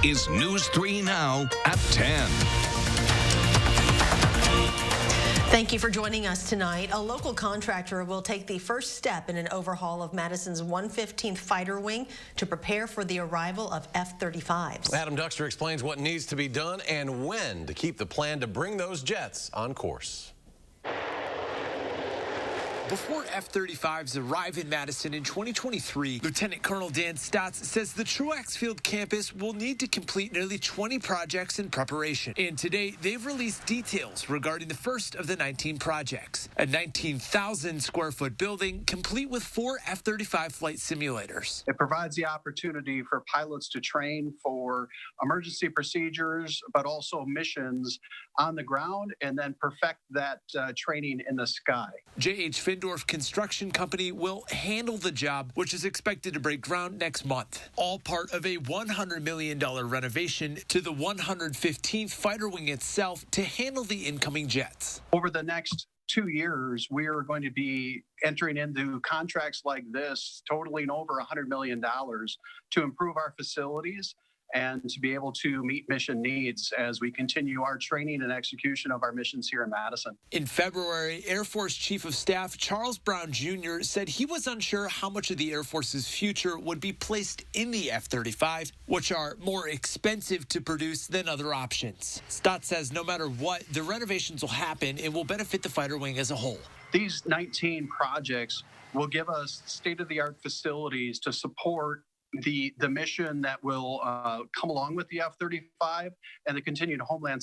is News 3 Now at 10. Thank you for joining us tonight. A local contractor will take the first step in an overhaul of Madison's 115th Fighter Wing to prepare for the arrival of F-35s. Adam Duxter explains what needs to be done and when to keep the plan to bring those jets on course. Before F-35s arrive in Madison in 2023, Lieutenant Colonel Dan Stotts says the Truax Field campus will need to complete nearly 20 projects in preparation. And today, they've released details regarding the first of the 19 projects. A 19,000 square foot building complete with 4 F-35 flight simulators. It provides the opportunity for pilots to train for emergency procedures, but also missions on the ground, and then perfect that training in the sky. J.H. Findorf Construction Company will handle the job, which is expected to break ground next month. All part of a $100 million renovation to the 115th Fighter Wing itself to handle the incoming jets. Over the next 2 years, we are going to be entering into contracts like this, totaling over $100 million to improve our facilities and to be able to meet mission needs as we continue our training and execution of our missions here in Madison. In February, Air Force Chief of Staff Charles Brown Jr. said he was unsure how much of the Air Force's future would be placed in the F-35, which are more expensive to produce than other options. Stott says no matter what, the renovations will happen and will benefit the fighter wing as a whole. These 19 projects will give us state-of-the-art facilities to support the mission that will come along with the F-35 and the continued Homeland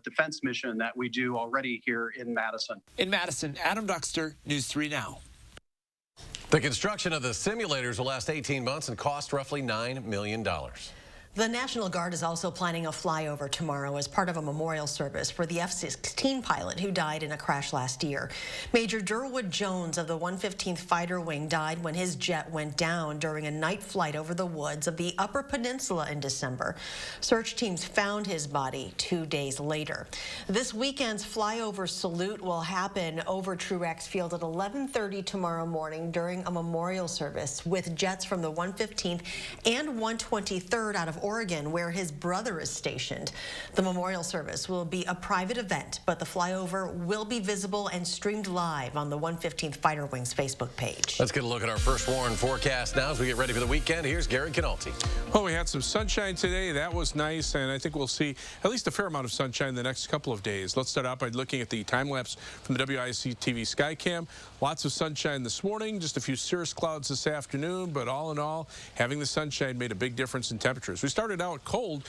Defense mission that we do already here in Madison. In Madison, Adam Duxter, News 3 Now. The construction of the simulators will last 18 months and cost roughly $9 million. The National Guard is also planning a flyover tomorrow as part of a memorial service for the F-16 pilot who died in a crash last year. Major Durwood Jones of the 115th Fighter Wing died when his jet went down during a night flight over the woods of the Upper Peninsula in December. Search teams found his body 2 days later. This weekend's flyover salute will happen over Truax Field at 11:30 tomorrow morning during a memorial service with jets from the 115th and 123rd out of Oregon, where his brother is stationed. The memorial service will be a private event, but the flyover will be visible and streamed live on the 115th Fighter Wing's Facebook page. Let's get a look at our first warn forecast now as we get ready for the weekend. Here's Gary Canalti. Well, we had some sunshine today. That was nice, and I think we'll see at least a fair amount of sunshine the next couple of days. Let's start out by looking at the time-lapse from the WISC-TV Skycam. Lots of sunshine this morning, just a few cirrus clouds this afternoon, but all in all, having the sunshine made a big difference in temperatures. We started out cold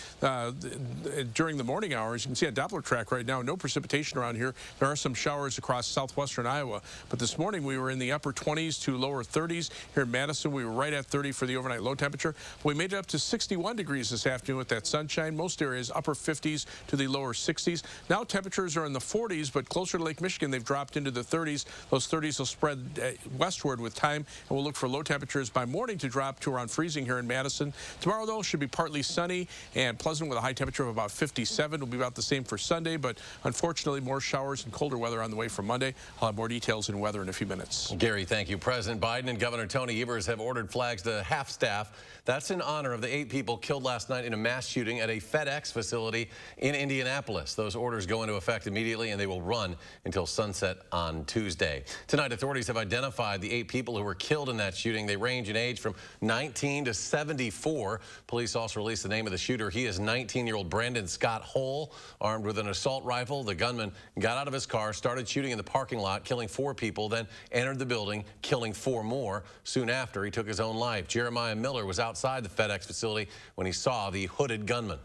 during the morning hours. You can see a Doppler track right now. No precipitation around here. There are some showers across southwestern Iowa, but this morning we were in the upper 20s to lower 30s. Here in Madison, we were right at 30 for the overnight low temperature. We made it up to 61 degrees this afternoon with that sunshine. Most areas upper 50s to the lower 60s. Now temperatures are in the 40s, but closer to Lake Michigan, they've dropped into the 30s. Those 30s will spread westward with time, and we'll look for low temperatures by morning to drop to around freezing here in Madison. Tomorrow, though, should be partly sunny and pleasant with a high temperature of about 57. Will be about the same for Sunday, but unfortunately more showers and colder weather on the way for Monday. I'll have more details in weather in a few minutes. Gary, thank you. President Biden and Governor Tony Evers have ordered flags to half-staff. That's in honor of the 8 people killed last night in a mass shooting at a FedEx facility in Indianapolis. Those orders go into effect immediately, and they will run until sunset on Tuesday. Tonight, authorities have identified the 8 people who were killed in that shooting. They range in age from 19 to 74. Police also released the name of the shooter. He is 19-year-old Brandon Scott Hull, armed with an assault rifle. The gunman got out of his car, started shooting in the parking lot, killing 4 people, then entered the building, killing 4 more. Soon after, he took his own life. Jeremiah Miller was outside the FedEx facility when he saw the hooded gunman.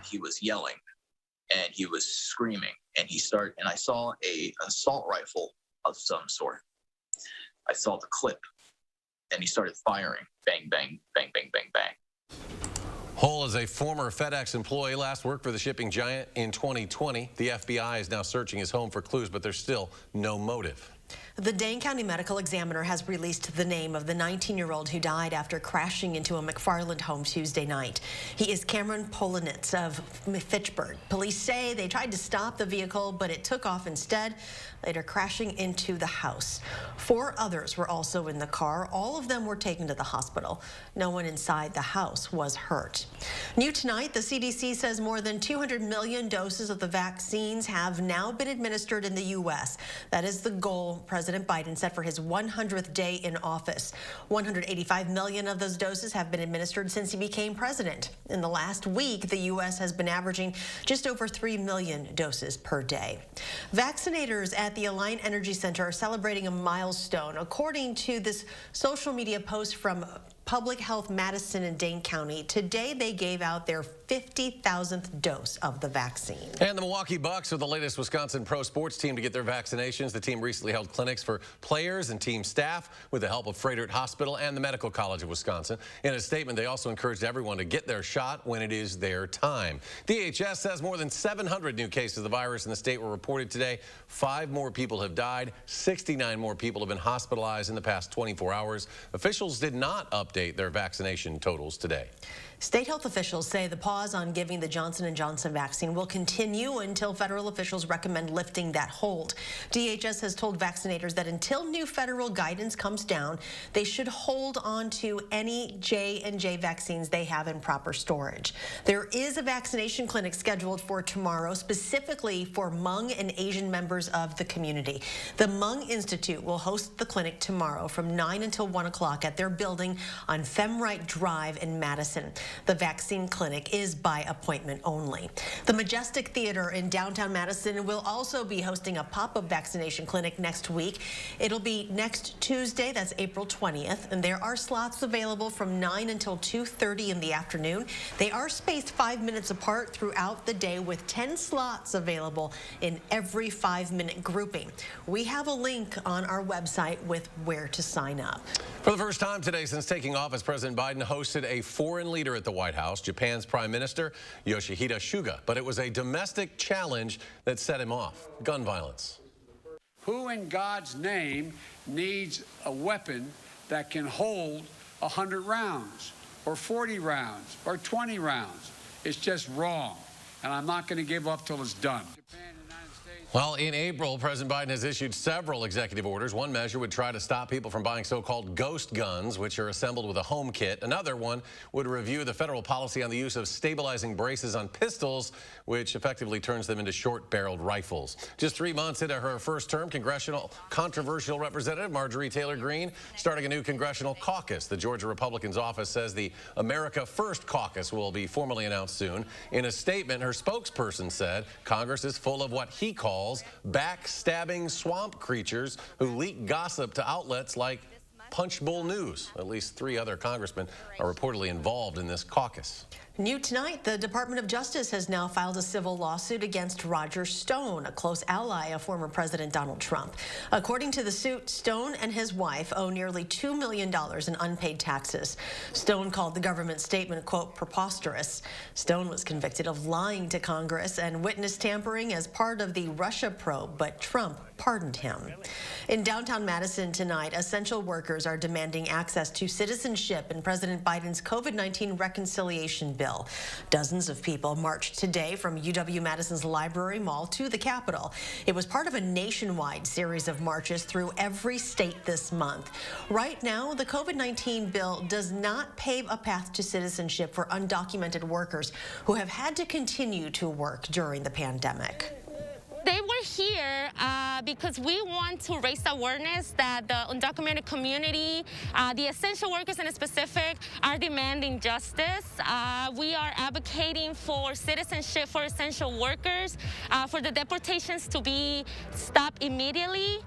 He was yelling and he was screaming, and I saw an assault rifle of some sort. I saw the clip and he started firing. Bang, bang, bang, bang, bang, bang. Hull is a former FedEx employee, last worked for the shipping giant in 2020. The FBI is now searching his home for clues, but there's still no motive. The Dane County Medical Examiner has released the name of the 19-year-old who died after crashing into a Mcfarland home Tuesday night. He is Cameron Polanitz of Fitchburg. Police say they tried to stop the vehicle, but it took off instead, later crashing into the house. 4 others were also in the car. All of them were taken to the hospital. No one inside the house was hurt. New tonight, the CDC says more than 200 million doses of the vaccines have now been administered in the U.S. That is the goal President Biden set for his 100th day in office. 185 million of those doses have been administered since he became president. In the last week, the U.S. has been averaging just over 3 million doses per day. Vaccinators at the Alliant Energy Center are celebrating a milestone. According to this social media post from Public Health Madison and Dane County, today they gave out their 50,000th dose of the vaccine. And the Milwaukee Bucks are the latest Wisconsin pro sports team to get their vaccinations. The team recently held clinics for players and team staff with the help of Frederick Hospital and the Medical College of Wisconsin. In a statement, they also encouraged everyone to get their shot when it is their time. DHS says more than 700 new cases of the virus in the state were reported today. 5 more people have died. 69 more people have been hospitalized in the past 24 hours. Officials did not update their vaccination totals today. State health officials say the pause on giving the Johnson & Johnson vaccine will continue until federal officials recommend lifting that hold. DHS has told vaccinators that until new federal guidance comes down, they should hold on to any J&J vaccines they have in proper storage. There is a vaccination clinic scheduled for tomorrow, specifically for Hmong and Asian members of the community. The Hmong Institute will host the clinic tomorrow from 9 until 1 o'clock at their building on Femright Drive in Madison. The vaccine clinic is by appointment only. The Majestic Theater in downtown Madison will also be hosting a pop-up vaccination clinic next week. It'll be next Tuesday, that's April 20th, and there are slots available from 9 until 2:30 in the afternoon. They are spaced 5 minutes apart throughout the day with 10 slots available in every 5-minute grouping. We have a link on our website with where to sign up. For the first time today since taking office, President Biden hosted a foreign leader at the White House, Japan's Prime Minister Yoshihide Suga. But it was a domestic challenge that set him off: gun violence. Who in God's name needs a weapon that can hold 100 rounds or 40 rounds or 20 rounds? It's just wrong. And I'm not going to give up till it's done. Well, in April, President Biden has issued several executive orders. One measure would try to stop people from buying so-called ghost guns, which are assembled with a home kit. Another one would review the federal policy on the use of stabilizing braces on pistols, which effectively turns them into short-barreled rifles. Just 3 months into her first term, congressional controversial representative Marjorie Taylor Greene starting a new congressional caucus. The Georgia Republicans' office says the America First caucus will be formally announced soon. In a statement, her spokesperson said Congress is full of what he calls backstabbing swamp creatures who leak gossip to outlets like Punchbowl News. At least 3 other congressmen are reportedly involved in this caucus. New tonight, the Department of Justice has now filed a civil lawsuit against Roger Stone, a close ally of former President Donald Trump. According to the suit, Stone and his wife owe nearly $2 million in unpaid taxes. Stone called the government statement, quote, preposterous. Stone was convicted of lying to Congress and witness tampering as part of the Russia probe, but Trump pardoned him. In downtown Madison tonight, essential workers are demanding access to citizenship in President Biden's COVID-19 reconciliation bill. Dozens of people marched today from UW-Madison's Library Mall to the Capitol. It was part of a nationwide series of marches through every state this month. Right now, the COVID-19 bill does not pave a path to citizenship for undocumented workers who have had to continue to work during the pandemic. They were here because we want to raise awareness that the undocumented community, the essential workers in specific, are demanding justice. We are advocating for citizenship for essential workers, for the deportations to be stopped immediately.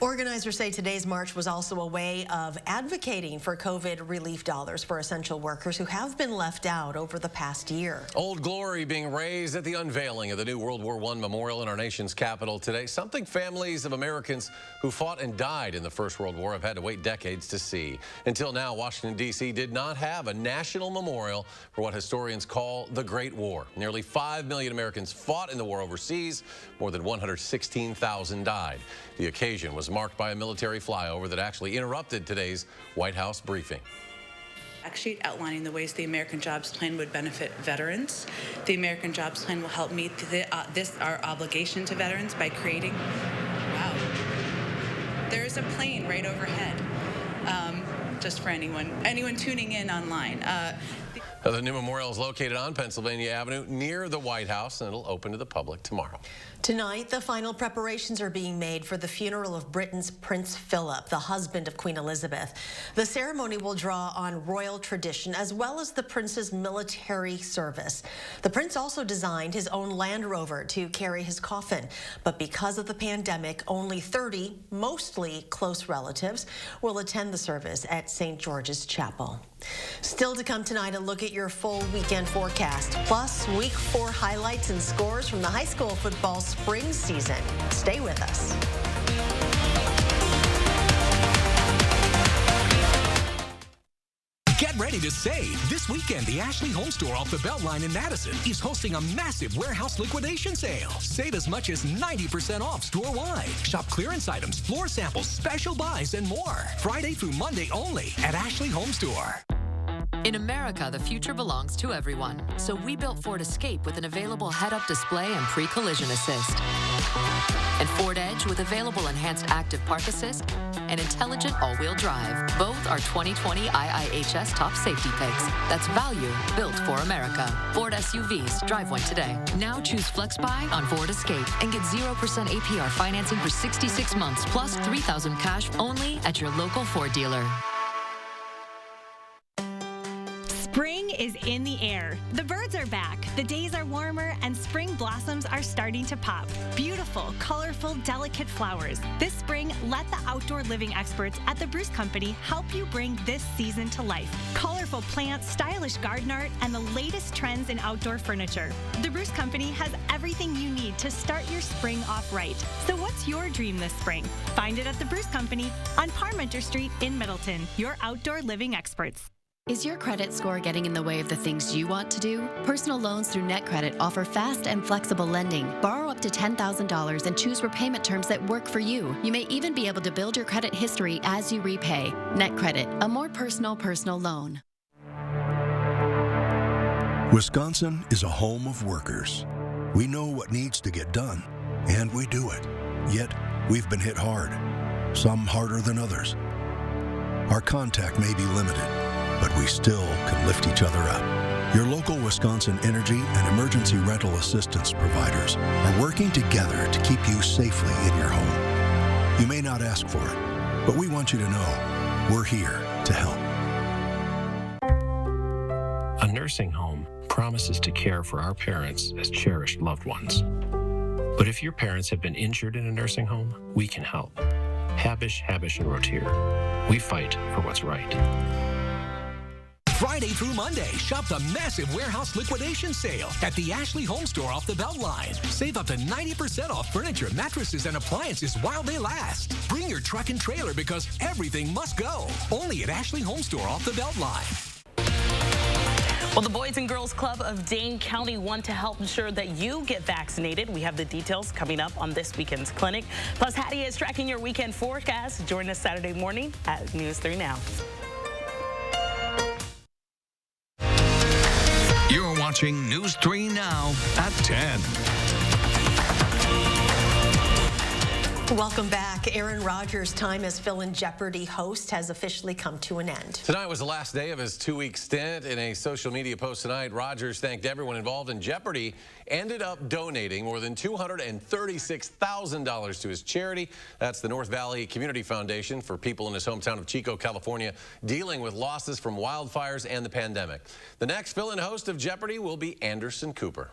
Organizers say today's march was also a way of advocating for COVID relief dollars for essential workers who have been left out over the past year. Old Glory being raised at the unveiling of the new World War I memorial in our nation's capital today. Something families of Americans who fought and died in the First World War have had to wait decades to see. Until now, Washington, D.C. did not have a national memorial for what historians call the Great War. Nearly 5 million Americans fought in the war overseas. More than 116,000 died. The occasion was marked by a military flyover that actually interrupted today's White House briefing. Sheet outlining the ways the American Jobs Plan would benefit veterans. The American Jobs Plan will help meet our obligation to veterans by creating. Wow. There is a plane right overhead. Just for anyone tuning in online. The new memorial is located on Pennsylvania Avenue near the White House, and it'll open to the public tomorrow. Tonight, the final preparations are being made for the funeral of Britain's Prince Philip, the husband of Queen Elizabeth. The ceremony will draw on royal tradition as well as the prince's military service. The prince also designed his own Land Rover to carry his coffin, but because of the pandemic, only 30, mostly close relatives, will attend the service at St. George's Chapel. Still to come tonight, a look at your full weekend forecast, plus Week 4 highlights and scores from the high school football spring season. Stay with us. Get ready to save. This weekend, the Ashley Home Store off the Beltline in Madison is hosting a massive warehouse liquidation sale. Save as much as 90% off store-wide. Shop clearance items, floor samples, special buys, and more. Friday through Monday only at Ashley Home Store. In America, the future belongs to everyone. So we built Ford Escape with an available head-up display and pre-collision assist. And Ford Edge with available enhanced active park assist and intelligent all-wheel drive. Both are 2020 IIHS top safety picks. That's value built for America. Ford SUVs. Drive one today. Now choose FlexBuy on Ford Escape and get 0% APR financing for 66 months plus $3,000 cash only at your local Ford dealer. Spring is in the air. The birds are back, the days are warmer, and spring blossoms are starting to pop. Beautiful, colorful, delicate flowers. This spring, let the outdoor living experts at the Bruce Company help you bring this season to life. Colorful plants, stylish garden art, and the latest trends in outdoor furniture. The Bruce Company has everything you need to start your spring off right. So what's your dream this spring? Find it at the Bruce Company on Parmenter Street in Middleton, your outdoor living experts. Is your credit score getting in the way of the things you want to do? Personal loans through NetCredit offer fast and flexible lending. Borrow up to $10,000 and choose repayment terms that work for you. You may even be able to build your credit history as you repay. NetCredit, a more personal loan. Wisconsin is a home of workers. We know what needs to get done, and we do it. Yet, we've been hit hard, some harder than others. Our contact may be limited, but we still can lift each other up. Your local Wisconsin energy and emergency rental assistance providers are working together to keep you safely in your home. You may not ask for it, but we want you to know we're here to help. A nursing home promises to care for our parents as cherished loved ones. But if your parents have been injured in a nursing home, we can help. Habish, and Rotier. We fight for what's right. Friday through Monday, shop the massive warehouse liquidation sale at the Ashley Home Store off the Beltline. Save up to 90% off furniture, mattresses, and appliances while they last. Bring your truck and trailer because everything must go. Only at Ashley Home Store off the Beltline. Well, the Boys and Girls Club of Dane County want to help ensure that you get vaccinated. We have the details coming up on this weekend's clinic. Plus, Hattie is tracking your weekend forecast. Join us Saturday morning at News 3 Now. You're watching News 3 Now at 10. Welcome back. Aaron Rodgers' time as fill-in Jeopardy host has officially come to an end. Tonight was the last day of his 2-week stint. In a social media post tonight, Rodgers thanked everyone involved in Jeopardy, ended up donating more than $236,000 to his charity. That's the North Valley Community Foundation for people in his hometown of Chico, California, dealing with losses from wildfires and the pandemic. The next fill-in host of Jeopardy will be Anderson Cooper.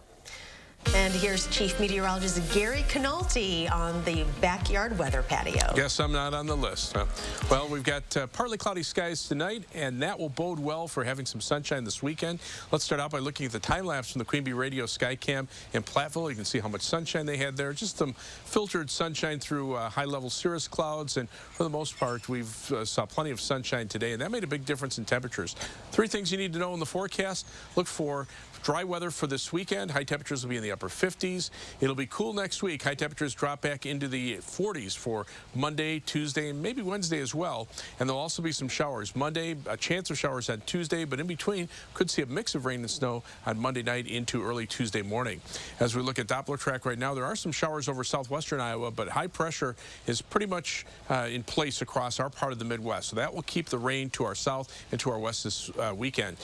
And here's Chief Meteorologist Gary Canalti on the backyard weather patio. Guess I'm not on the list, huh? Well, we've got partly cloudy skies tonight, and that will bode well for having some sunshine this weekend. Let's start out by looking at the time-lapse from the Queen Bee Radio Skycam in Platteville. You can see how much sunshine they had there. Just some filtered sunshine through high-level cirrus clouds, and for the most part, we've saw plenty of sunshine today, and that made a big difference in temperatures. 3 things you need to know in the forecast. Look for dry weather for this weekend. High temperatures will be in the the upper 50s. It'll be cool next week. High temperatures drop back into the 40s for Monday, Tuesday, and maybe Wednesday as well. And there'll also be some showers. Monday, a chance of showers on Tuesday, but in between, could see a mix of rain and snow on Monday night into early Tuesday morning. As we look at Doppler track right now, there are some showers over southwestern Iowa, but high pressure is pretty much in place across our part of the Midwest. So that will keep the rain to our south and to our west this weekend.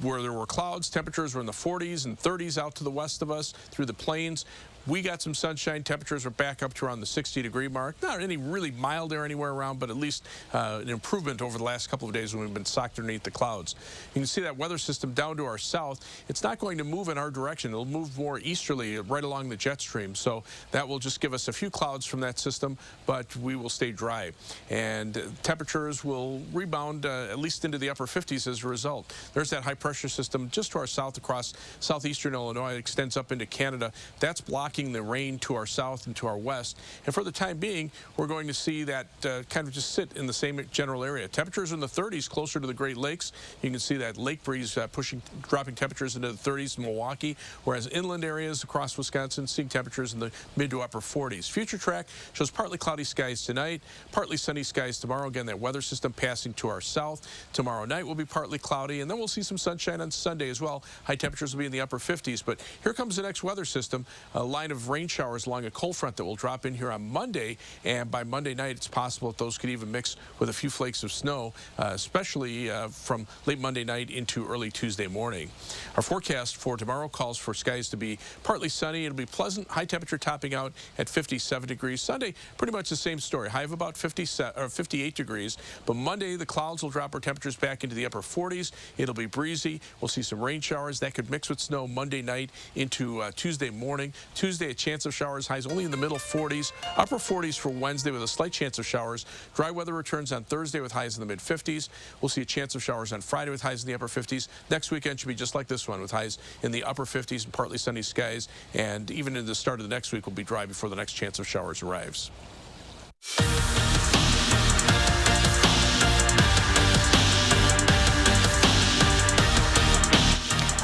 Where there were clouds, temperatures were in the 40s and 30s out to the west of us through the plains. We got some sunshine. Temperatures are back up to around the 60-degree mark. Not any really mild air anywhere around, but at least an improvement over the last couple of days when we've been socked underneath the clouds. You can see that weather system down to our south. It's not going to move in our direction. It'll move more easterly right along the jet stream. So that will just give us a few clouds from that system, but we will stay dry. And temperatures will rebound at least into the upper 50s as a result. There's that high pressure system just to our south across southeastern Illinois. It extends up into Canada. That's blocking the rain to our south and to our west. And for the time being, we're going to see that kind of just sit in the same general area. Temperatures in the 30s closer to the Great Lakes. You can see that lake breeze dropping temperatures into the 30s in Milwaukee, whereas inland areas across Wisconsin seeing temperatures in the mid to upper 40s. Future track shows partly cloudy skies tonight, partly sunny skies tomorrow. Again, that weather system passing to our south. Tomorrow night will be partly cloudy, and then we'll see some sunshine on Sunday as well. High temperatures will be in the upper 50s. But here comes the next weather system, a line of rain showers along a cold front that will drop in here on Monday, and by Monday night it's possible that those could even mix with a few flakes of snow, especially from late Monday night into early Tuesday morning. Our forecast for tomorrow calls for skies to be partly sunny. It'll be pleasant, high temperature topping out at 57 degrees. Sunday, pretty much the same story, high of about 58 degrees, but Monday the clouds will drop our temperatures back into the upper 40s. It'll be breezy. We'll see some rain showers that could mix with snow Monday night into Tuesday morning. Tuesday, a chance of showers, highs only in the middle 40s, upper 40s for Wednesday with a slight chance of showers. Dry weather returns on Thursday with highs in the mid 50s. We'll see a chance of showers on Friday with highs in the upper 50s. Next weekend should be just like this one with highs in the upper 50s and partly sunny skies. And even in the start of the next week will be dry before the next chance of showers arrives.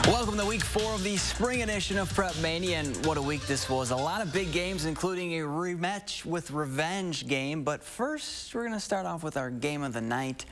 Welcome to week 4 of the spring edition of Prep Mania, and what a week this was. A lot of big games, including a rematch with revenge game. But first, we're going to start off with our game of the night.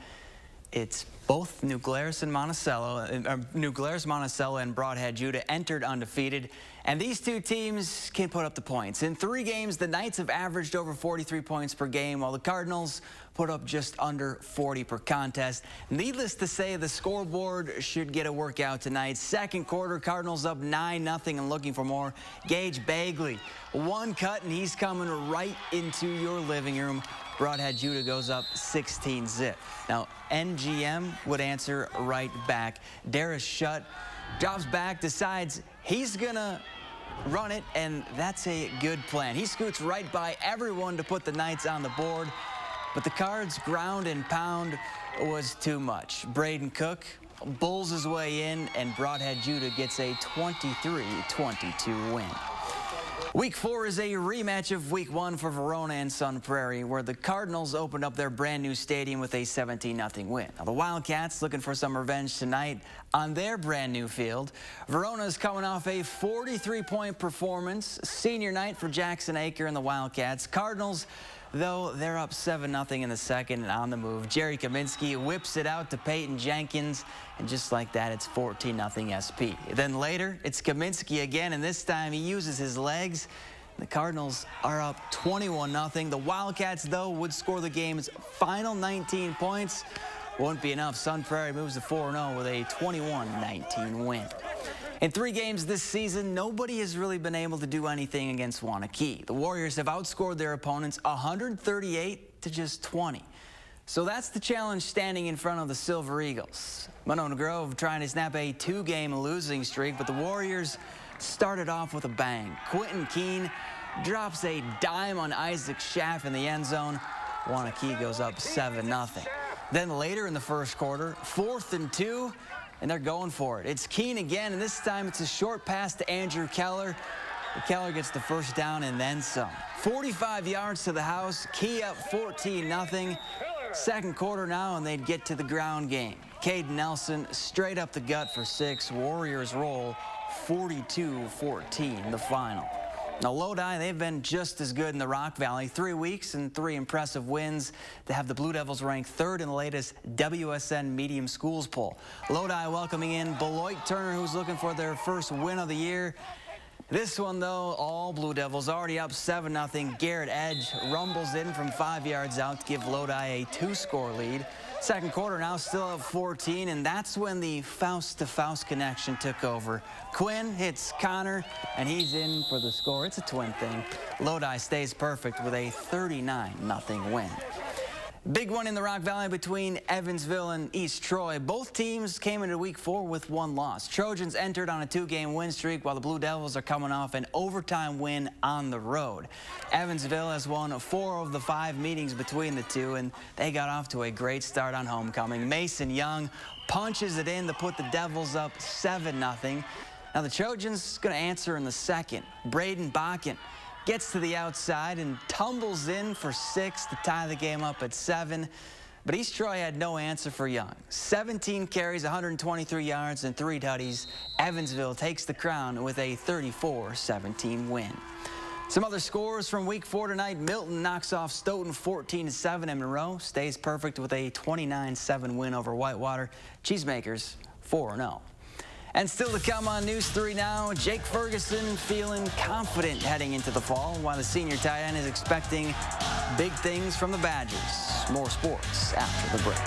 It's both New Glarus and Monticello. New Glarus, Monticello, and Brodhead Judah entered undefeated, and these two teams can put up the points. In 3 games, the Knights have averaged over 43 points per game, while the Cardinals put up just under 40 per contest. Needless to say, the scoreboard should get a workout tonight. Second quarter, Cardinals up 9-0 and looking for more. Gage Bagley, one cut, and he's coming right into your living room. Brodhead Judah goes up 16-zip. Now, NGM would answer right back. Darius Shutt drops back, decides he's gonna run it, and that's a good plan. He scoots right by everyone to put the Knights on the board, but the Cards' ground and pound was too much. Braden Cook bulls his way in, and Brodhead Judah gets a 23-22 win. Week 4 is a rematch of Week 1 for Verona and Sun Prairie, where the Cardinals opened up their brand new stadium with a 17-0 win. Now, the Wildcats looking for some revenge tonight on their brand new field. Verona is coming off a 43-point performance, senior night for Jackson Aker and the Wildcats. Cardinals, though, they're up 7-0 in the second and on the move. Jerry Kaminsky whips it out to Peyton Jenkins, and just like that, it's 14-0 SP. Then later, it's Kaminsky again, and this time he uses his legs. The Cardinals are up 21-0. The Wildcats, though, would score the game's final 19 points. Won't be enough. Sun Prairie moves to 4-0 with a 21-19 win. In 3 games this season, nobody has really been able to do anything against Waunakee. The Warriors have outscored their opponents 138 to just 20. So that's the challenge standing in front of the Silver Eagles. Monona Grove trying to snap a 2-game losing streak, but the Warriors started off with a bang. Quentin Keene drops a dime on Isaac Schaff in the end zone. Waunakee goes up 7-0. Then later in the first quarter, 4th and 2, and they're going for it. It's Keene again, and this time it's a short pass to Andrew Keller. Keller gets the first down and then some. 45 yards to the house, Key up 14-0. Second quarter now, and they'd get to the ground game. Caden Nelson straight up the gut for 6. Warriors roll 42-14, the final. Now, Lodi, they've been just as good in the Rock Valley. 3 weeks and 3 impressive wins to have the Blue Devils ranked 3rd in the latest WSN Medium Schools poll. Lodi welcoming in Beloit Turner, who's looking for their first win of the year. This one, though, all Blue Devils already up 7-0. Garrett Edge rumbles in from 5 yards out to give Lodi a 2-score lead. Second quarter now still up 14, and that's when the Faust-to-Faust connection took over. Quinn hits Connor, and he's in for the score. It's a twin thing. Lodi stays perfect with a 39-0 win. Big one in the Rock Valley between Evansville and East Troy. Both teams came into week 4 with 1 loss. Trojans entered on a 2-game win streak, while the Blue Devils are coming off an overtime win on the road. Evansville has won 4 of the 5 meetings between the two, and they got off to a great start on homecoming. Mason Young punches it in to put the Devils up 7-0. Now the Trojans going to answer in the second. Braden Bakken gets to the outside and tumbles in for 6 to tie the game up at 7. But East Troy had no answer for Young. 17 carries, 123 yards, and 3 tutties. Evansville takes the crown with a 34-17 win. Some other scores from week 4 tonight. Milton knocks off Stoughton 14-7, and Monroe stays perfect with a 29-7 win over Whitewater. Cheesemakers 4-0. And still to come on News 3 Now, Jake Ferguson feeling confident heading into the fall, while the senior tight end is expecting big things from the Badgers. More sports after the break.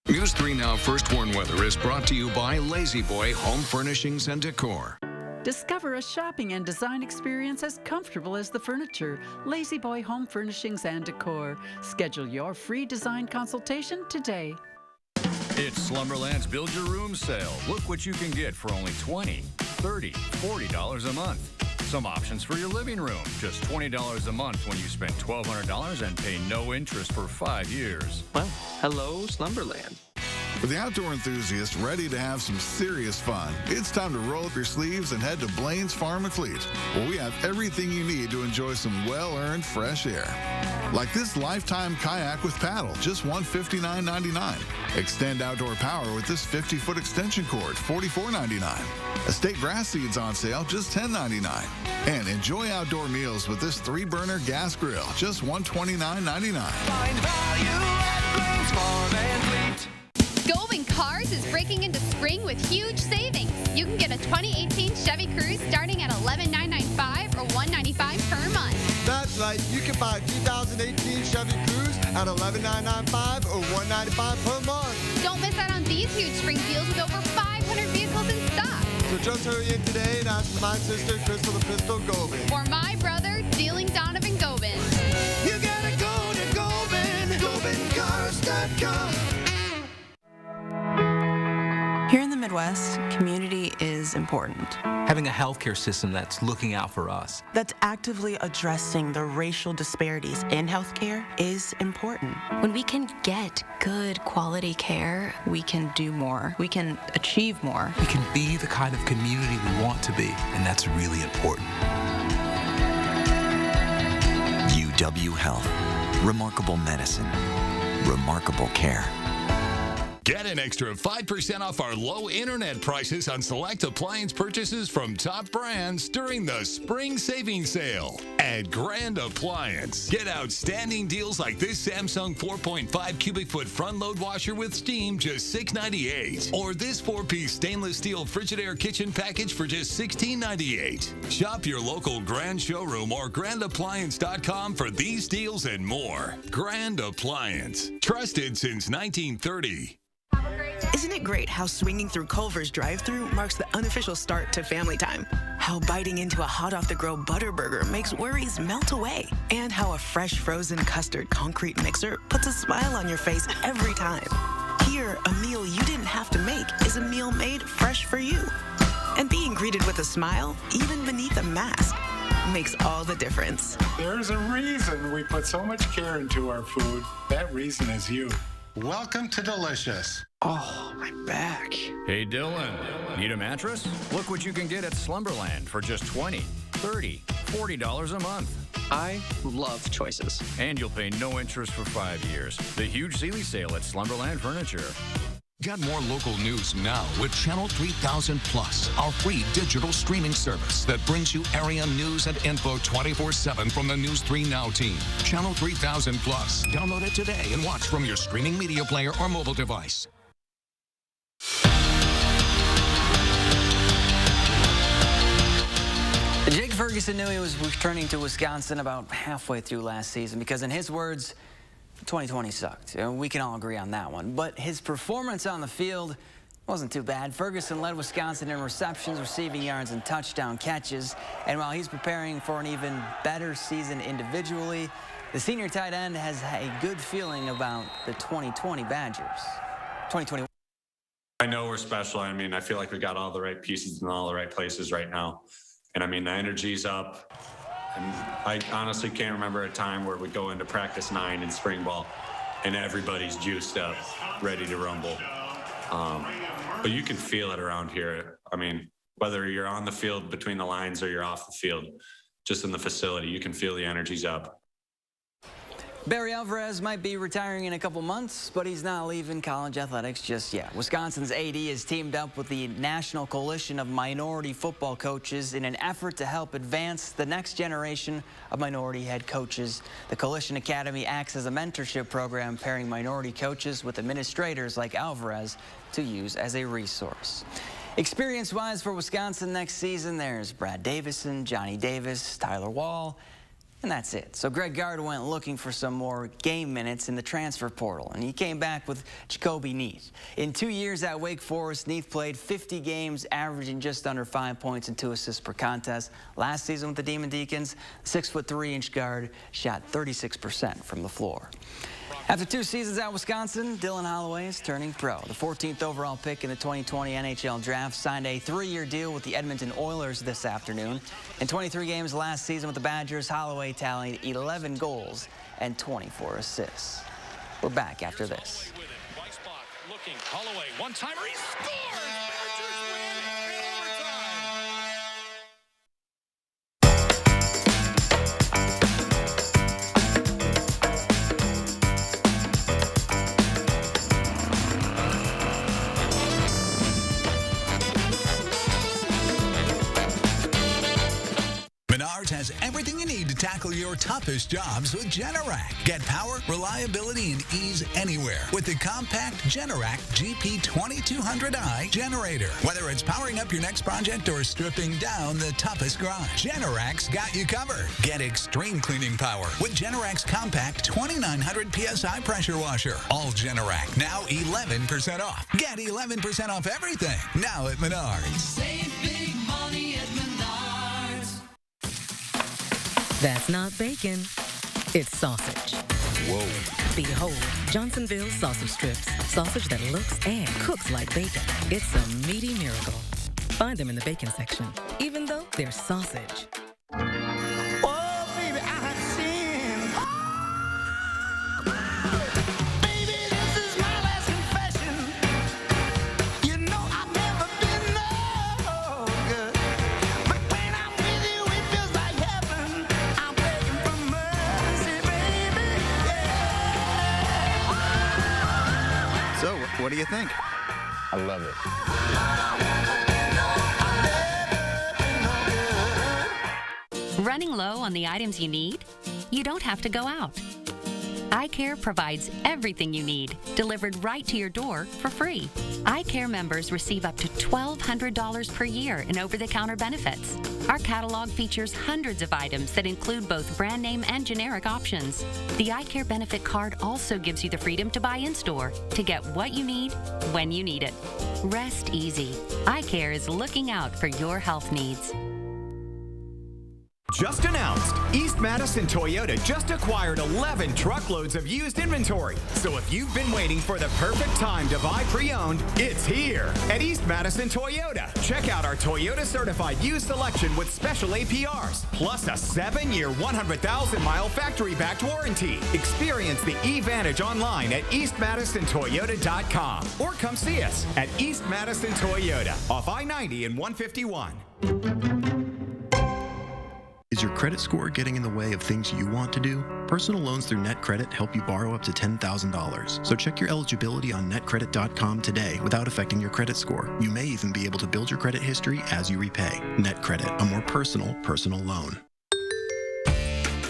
News 3 Now First Warn Weather is brought to you by Lazy Boy Home Furnishings and Decor. Discover a shopping and design experience as comfortable as the furniture. Lazy Boy Home Furnishings and Decor. Schedule your free design consultation today. It's Slumberland's Build Your Room sale. Look what you can get for only $20, $30, $40 a month. Some options for your living room. Just $20 a month when you spend $1,200 and pay no interest for 5 years. Well, hello, Slumberland. For the outdoor enthusiast ready to have some serious fun, it's time to roll up your sleeves and head to Blaine's Farm and Fleet, where we have everything you need to enjoy some well-earned fresh air. Like this lifetime kayak with paddle, just $159.99. Extend outdoor power with this 50-foot extension cord, $44.99. Estate grass seeds on sale, just $10.99. And enjoy outdoor meals with this 3-burner gas grill, just $129.99. Find value at Blaine's Farm and Fleet. Goldman Cars is breaking into spring with huge savings. You can get a 2018 Chevy Cruze starting at $11,995 or $195 per month. That's right. You can buy a 2018 Chevy Cruze at $11,995 or $195 per month. Don't miss out on these huge spring deals with over 500 vehicles in stock. So just hurry in today and ask for my sister, Crystal the Pistol Gobin. Or my brother, Dealing Donovan Gobin. You gotta go to Gobin, GobinCars.com. Here in the Midwest, community is important. Having a healthcare system that's looking out for us, That's actively addressing the racial disparities in healthcare is important. When we can get good quality care, we can do more. We can achieve more. we can be the kind of community we want to be, and that's really important. UW Health. Remarkable medicine. Remarkable care. Get an extra 5% off our low internet prices on select appliance purchases from top brands during the spring savings sale at Grand Appliance. Get outstanding deals like this Samsung 4.5 cubic foot front load washer with steam, just $6.98. Or this 4-piece stainless steel Frigidaire kitchen package for just $16.98. Shop your local Grand Showroom or grandappliance.com for these deals and more. Grand Appliance. Trusted since 1930. Isn't it great how swinging through Culver's drive-thru marks the unofficial start to family time? How biting into a hot-off-the-grill Butterburger makes worries melt away? And how a fresh frozen custard concrete mixer puts a smile on your face every time? Here, a meal you didn't have to make is a meal made fresh for you. And being greeted with a smile, even beneath a mask, makes all the difference. There's a reason we put so much care into our food. That reason is you. Welcome to Delicious. Oh, my back. Hey, Dylan, need a mattress? Look what you can get at Slumberland for just $20, $30, $40 a month. I love choices. And you'll pay no interest for 5 years. The huge Sealy sale at Slumberland Furniture. Get more local news now with Channel 3000 Plus, our free digital streaming service that brings you area news and info 24/7 from the News 3 Now team. Channel 3000 Plus. Download it today and watch from your streaming media player or mobile device. Jake Ferguson knew he was returning to Wisconsin about halfway through last season because, in his words, 2020 sucked. We can all agree on that one. But his performance on the field wasn't too bad. Ferguson led Wisconsin in receptions, receiving yards, and touchdown catches. And while he's preparing for an even better season individually, the senior tight end has a good feeling about the 2020 Badgers. 2021. I know we're special. I mean, I feel like we got all the right pieces in all the right places right now. And I mean, the energy's up. And I honestly can't remember a time where we go into practice 9 in spring ball and everybody's juiced up, ready to rumble. But you can feel it around here. I mean, whether you're on the field between the lines or you're off the field, just in the facility, you can feel the energy's up. Barry Alvarez might be retiring in a couple months, but he's not leaving college athletics just yet. Wisconsin's AD has teamed up with the National Coalition of Minority Football Coaches in an effort to help advance the next generation of minority head coaches. The Coalition Academy acts as a mentorship program pairing minority coaches with administrators like Alvarez to use as a resource. Experience-wise for Wisconsin next season, there's Brad Davison, Johnny Davis, Tyler Wall, and that's it. So Greg Gard went looking for some more game minutes in the transfer portal, and he came back with Jacoby Neath. In 2 years at Wake Forest, Neath played 50 games, averaging just under 5 points and 2 assists per contest. Last season with the Demon Deacons, 6'3" guard shot 36% from the floor. After 2 seasons at Wisconsin, Dylan Holloway is turning pro. The 14th overall pick in the 2020 NHL Draft signed a 3-year deal with the Edmonton Oilers this afternoon. In 23 games last season with the Badgers, Holloway tallied 11 goals and 24 assists. We're back after this. Looking, Holloway, one-timer, he scores! Badgers win in overtime! Menards has everything you need to tackle your toughest jobs with Generac. Get power, reliability, and ease anywhere with the compact Generac GP2200i generator. Whether it's powering up your next project or stripping down the toughest grind, Generac's got you covered. Get extreme cleaning power with Generac's compact 2900 PSI pressure washer. All Generac, now 11% off. Get 11% off everything now at Menards. Save big money at Menards. That's not bacon, it's sausage. Whoa. Behold, Johnsonville sausage strips. Sausage that looks and cooks like bacon. It's a meaty miracle. Find them in the bacon section, even though they're sausage. Oh, baby, I have sinned. Baby, this is my last confession. You know I've never been no good. But when I'm with you, it feels like heaven. I'm begging for mercy, baby. Yeah. So, what do you think? I love it. Running low on the items you need? You don't have to go out. iCare provides everything you need, delivered right to your door for free. iCare members receive up to $1,200 per year in over-the-counter benefits. Our catalog features hundreds of items that include both brand name and generic options. The iCare benefit card also gives you the freedom to buy in-store to get what you need when you need it. Rest easy. iCare is looking out for your health needs. Just announced, East Madison Toyota just acquired 11 truckloads of used inventory. So if you've been waiting for the perfect time to buy pre-owned, it's here at East Madison Toyota. Check out our Toyota certified used selection with special APRs, plus a 7-year, 100,000-mile factory-backed warranty. Experience the E-Vantage online at eastmadisontoyota.com or come see us at East Madison Toyota off I-90 and 151. Is your credit score getting in the way of things you want to do? Personal loans through NetCredit help you borrow up to $10,000. So check your eligibility on netcredit.com today without affecting your credit score. You may even be able to build your credit history as you repay. NetCredit, a more personal loan.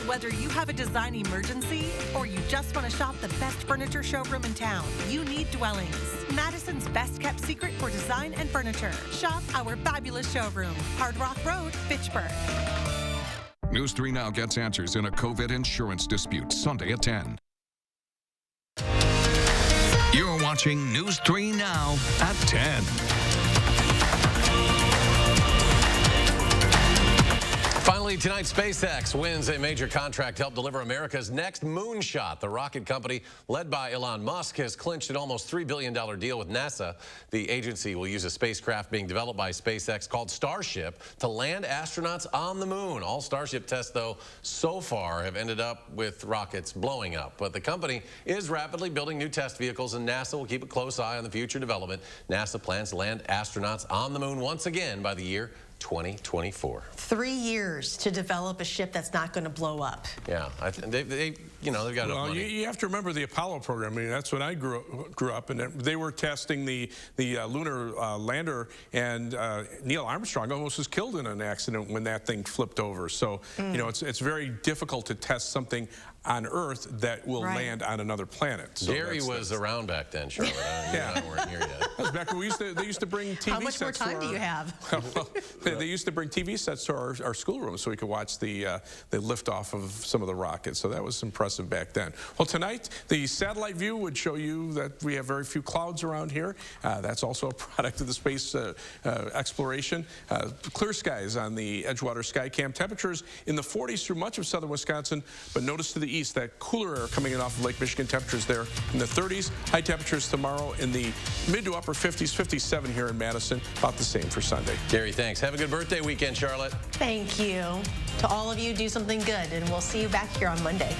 Whether you have a design emergency or you just want to shop the best furniture showroom in town, you need Dwellings, Madison's best kept secret for design and furniture. Shop our fabulous showroom, Hard Rock Road, Fitchburg. News 3 Now gets answers in a COVID insurance dispute Sunday at 10. You're watching News 3 Now at 10. Finally, tonight, SpaceX wins a major contract to help deliver America's next moonshot. The rocket company, led by Elon Musk, has clinched an almost $3 billion deal with NASA. The agency will use a spacecraft being developed by SpaceX called Starship to land astronauts on the moon. All Starship tests, though, so far have ended up with rockets blowing up. But the company is rapidly building new test vehicles, and NASA will keep a close eye on the future development. NASA plans to land astronauts on the moon once again by the year 2024. 3 years to develop a ship that's not going to blow up. Yeah, they've got enough money. You have to remember the Apollo program. I mean, that's when I grew up, and they were testing the lunar lander, and Neil Armstrong almost was killed in an accident when that thing flipped over. So, you know, it's very difficult to test something on Earth that will land on another planet. So Gary was around back then, Charlotte. You and I weren't here yet. That was back when they used to bring TV sets. How much more time do you have? They used to bring TV sets to our schoolroom so we could watch the liftoff of some of the rockets. So that was impressive back then. Well, tonight, the satellite view would show you that we have very few clouds around here. That's also a product of the space exploration. Clear skies on the Edgewater Skycam. Temperatures in the 40s through much of southern Wisconsin, but notice to the east that cooler air coming in off of Lake Michigan. Temperatures there in the 30s. High temperatures tomorrow in the mid to upper 50s, 57 here in Madison. About the same for Sunday. Gary, thanks. Have a good birthday weekend, Charlotte. Thank you. To all of you, do something good, and we'll see you back here on Monday.